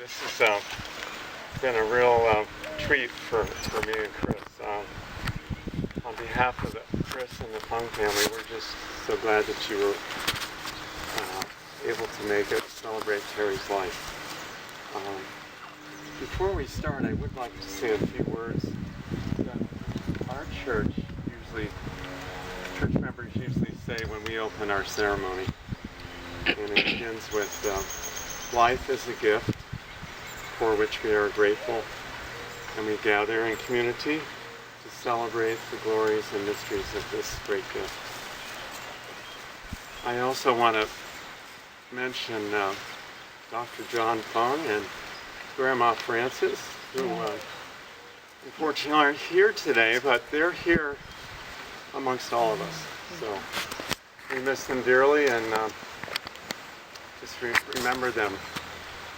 This has been a real treat for me and Chris. On behalf of Chris and the Fung family, we're just so glad that you were able to make it celebrate Terry's life. Before we start, I would like to say a few words that our church members usually say when we open our ceremony. And it begins with, life is a gift for which we are grateful, and we gather in community to celebrate the glories and mysteries of this great gift. I also want to mention Dr. John Fung and Grandma Frances, who unfortunately aren't here today, but they're here amongst all of us. So we miss them dearly, and just remember them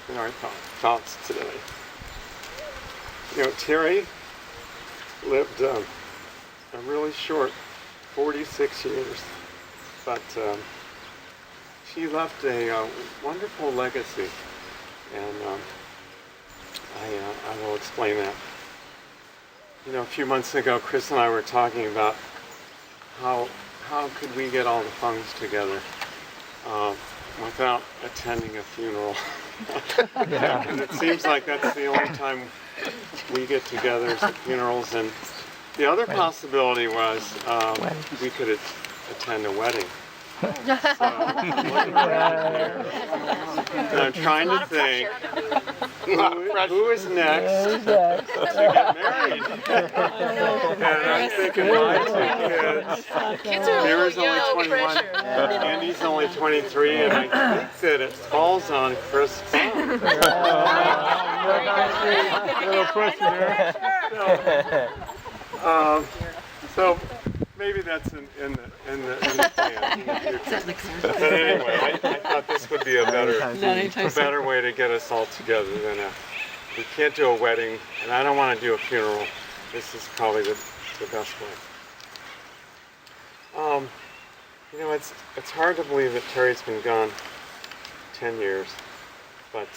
in our thoughts today. You know, Terry lived a really short 46 years, but she left a wonderful legacy, and I will explain that. You know, a few months ago, Chris and I were talking about how could we get all the Fungs together without attending a funeral. Yeah. And it seems like that's the only time we get together is at funerals. And the other possibility was we could attend a wedding. So, I'm trying to think who is next to get married. And I'm thinking my two kids. Mira's only 21, Andy's only 23, and I think that it falls on Chris Fung. Little question there. So maybe that's in the plan. But anyway, I thought this would be a better way to get us all together than we can't do a wedding, and I don't want to do a funeral. This is probably the best way. You know, it's hard to believe that Terry's been gone 10 years, but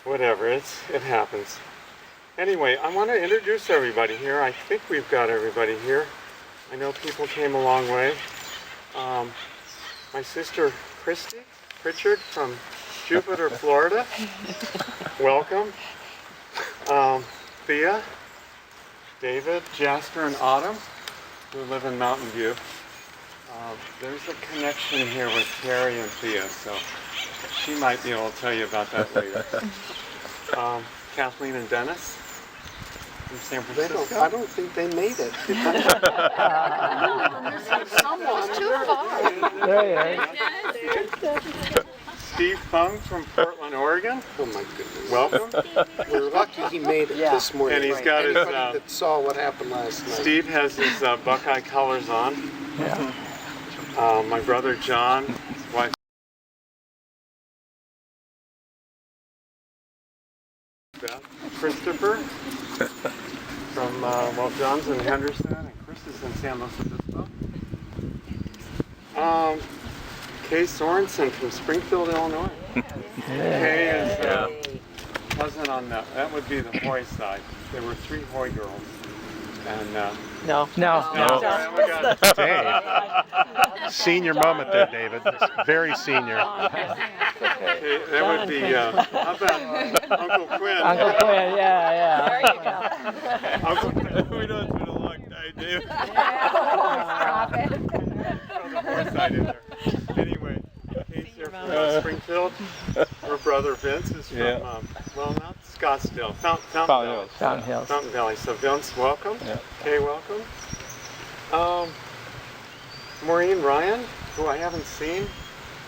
whatever, it happens. Anyway, I want to introduce everybody here. I think we've got everybody here. I know people came a long way. My sister Christy Pritchard from Jupiter, Florida. Welcome. Thea, David, Jasper, and Autumn, who live in Mountain View. There's a connection here with Terry and Thea, so she might be able to tell you about that later. Kathleen and Dennis from San Francisco. I don't think they made it. Someone's too far. Steve Fung from Portland, Oregon. Oh my goodness. Welcome. We're lucky he made it this morning. And he's got Anybody his. that saw what happened last night. Steve has his Buckeye colors on. Yeah. My brother John, his wife Beth, Christopher from John's in Henderson, and Chris is in San Luis Obispo. Kay Sorensen from Springfield, Illinois. Kay is cousin on that would be the Hoy side. There were 3 Hoy girls. And No. Dave. Senior moment there, David. Very senior. okay, that would be, how about Uncle Quinn? Uncle Quinn, yeah. There you go. Uncle Quinn. We know it's been a long day, Dave. Stop it. Throw the Hoy side in there. Anyway, Kate's here from Springfield. Her brother Vince is from, not Scottsdale, Fountain Valley. Fountain Valley. So Vince, welcome. Yeah. Kay, welcome. Maureen Ryan, who I haven't seen.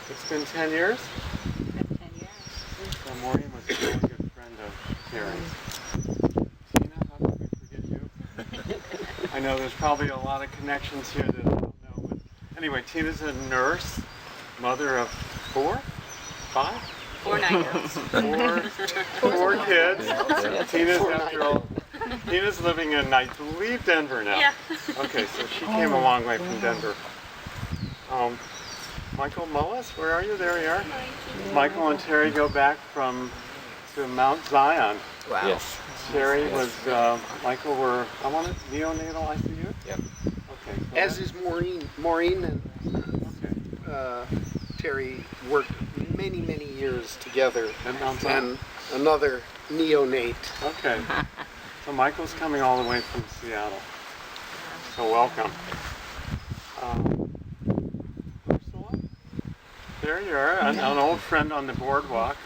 It's been 10 years. So Maureen was a really good friend of Terry's. Tina, how could we forget you? I know there's probably a lot of connections here that I don't know. But anyway, Tina's a nurse, mother of 4, 5? 4 9-year-olds. 4 kids. Tina's after all. Tina's living in, I believe, Denver now. Yeah. Okay, so she came a long way from Denver. Michael Mullis, where are you? There you are. Michael and Terry go back to Mount Zion. Wow. Yes. Terry was, Michael were, I want it, neonatal ICU? Yep. Okay. So As is Maureen. Maureen and okay. Terry worked many, many years together. And Mount Zion. And another neonate. Okay. So Michael's coming all the way from Seattle. So welcome. Ursula? There you are, an old friend on the boardwalk.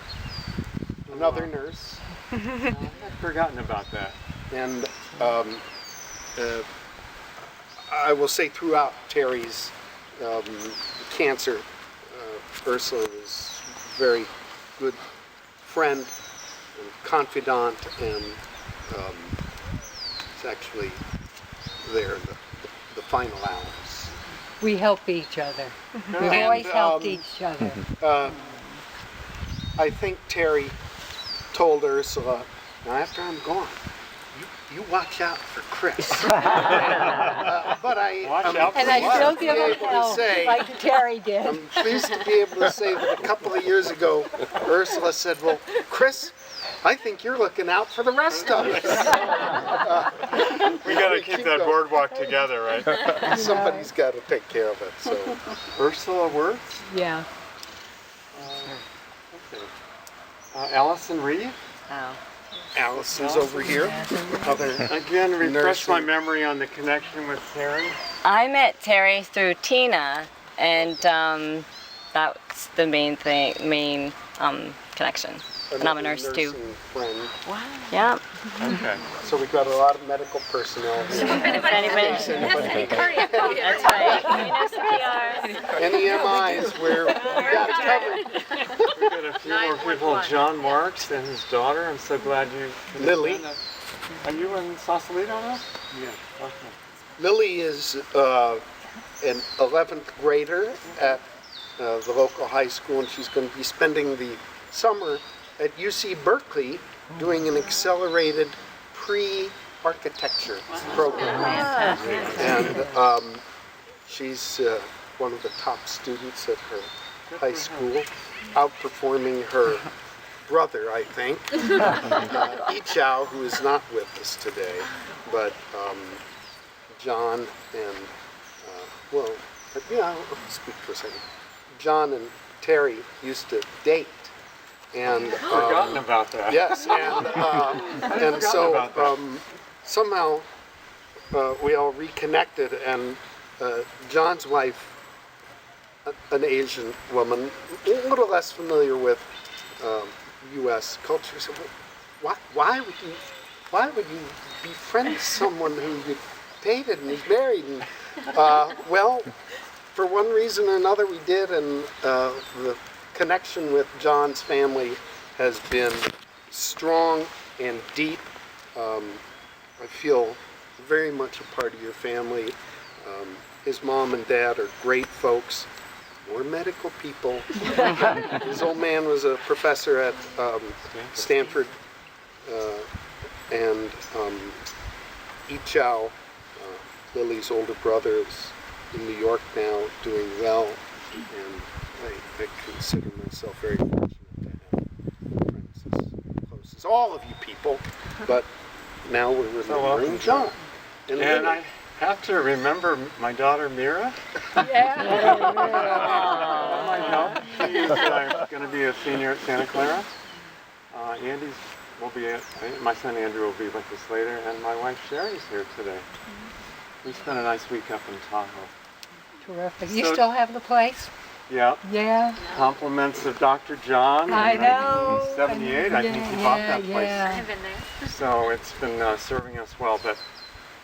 Another nurse. I'd forgotten about that. And I will say throughout Terry's cancer, Ursula was a very good friend and confidant, and is actually there in the final hours. We help each other. We've And, always helped each other. I think Terry told Ursula, now after I'm gone, you watch out for Chris. But Watch out for And I what? still give him able to hell, say- like Terry did. I'm pleased to be able to say that a couple of years ago, Ursula said, well, Chris, I think you're looking out for the rest of us. We gotta keep that boardwalk together, right? Somebody's got to take care of it. So Ursula Wirtz? Yeah. Okay. Allison Reed? Oh. Allison's over here. Other Again, refresh my Nursing. memory on the connection with Terry. I met Terry through Tina, and that's the main connection. And I'm a nurse too. nursing friend. Yeah. Okay. So we got a lot of medical personnel here. If anybody, that's right. You know CPR. Any MIs, we got it covered. We got a few more people. John Marks and his daughter. I'm so glad you. Lily. Are you in Sausalito now? Yeah. Okay. Lily is an 11th grader at the local high school, and she's going to be spending the summer at UC Berkeley doing an accelerated pre-architecture program. And she's one of the top students at her high school, outperforming her brother, I think, Ichao, who is not with us today, but John and, well, yeah, I'll speak for a second. John and Terry used to date. And Forgotten about that. yes, and so about that. somehow we all reconnected, and John's wife, an Asian woman, a little less familiar with U.S. culture, said, well, why would you befriend someone who you dated and is married? And, well, for one reason or another, we did, and the connection with John's family has been strong and deep. I feel very much a part of your family. His mom and dad are great folks. We're medical people. His old man was a professor at Stanford, and Ichao, Lily's older brother, is in New York now, doing well, and I consider myself very fortunate to have friends as close as all of you people, but now we're remembering John. And Lily. I have to remember my daughter Mira. Yeah. My help. She's going to be a senior at Santa Clara. Andy's will be. My son Andrew will be with us later, and my wife Sherry's here today. We spent a nice week up in Tahoe. Terrific. You So- still have the place? Yeah. Yeah. Compliments of Dr. John. I in know. 1978, I think he bought that place. Yeah. I've been there. So it's been serving us well. But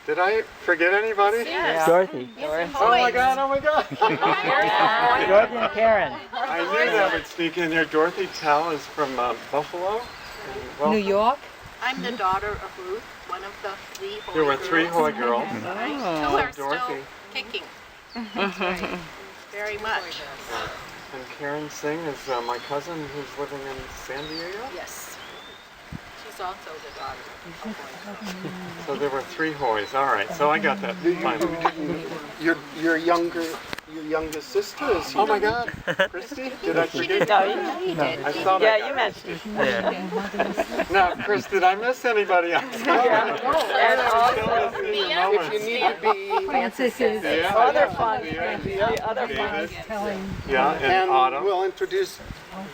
did I forget anybody? Yes. Dorothy. Oh my God! Oh my God! Dorothy and Karen. I knew that would sneak in there. Dorothy Tell is from Buffalo. New York? I'm the daughter of Ruth, one of the three Hoy There were three girls, Hoy girls. right, who are Dorothy. still kicking. That's right. Very much. And Karen Singh is my cousin who's living in San Diego. Yes. She's also the daughter of Hoy. So there were three Hoys. All right, so I got that finally. Your younger your youngest sister is here. Oh my God, Christy, did I forget? He did. I thought I got mentioned it. Now, Chris, did I miss anybody else? If you need to be, Francis is Yeah, Other yeah, fun. yeah. The other David. telling. Yeah, and and Autumn. we'll introduce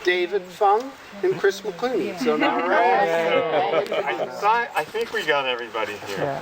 David Fung and Chris McClooney. So now All right, so I think we got everybody here.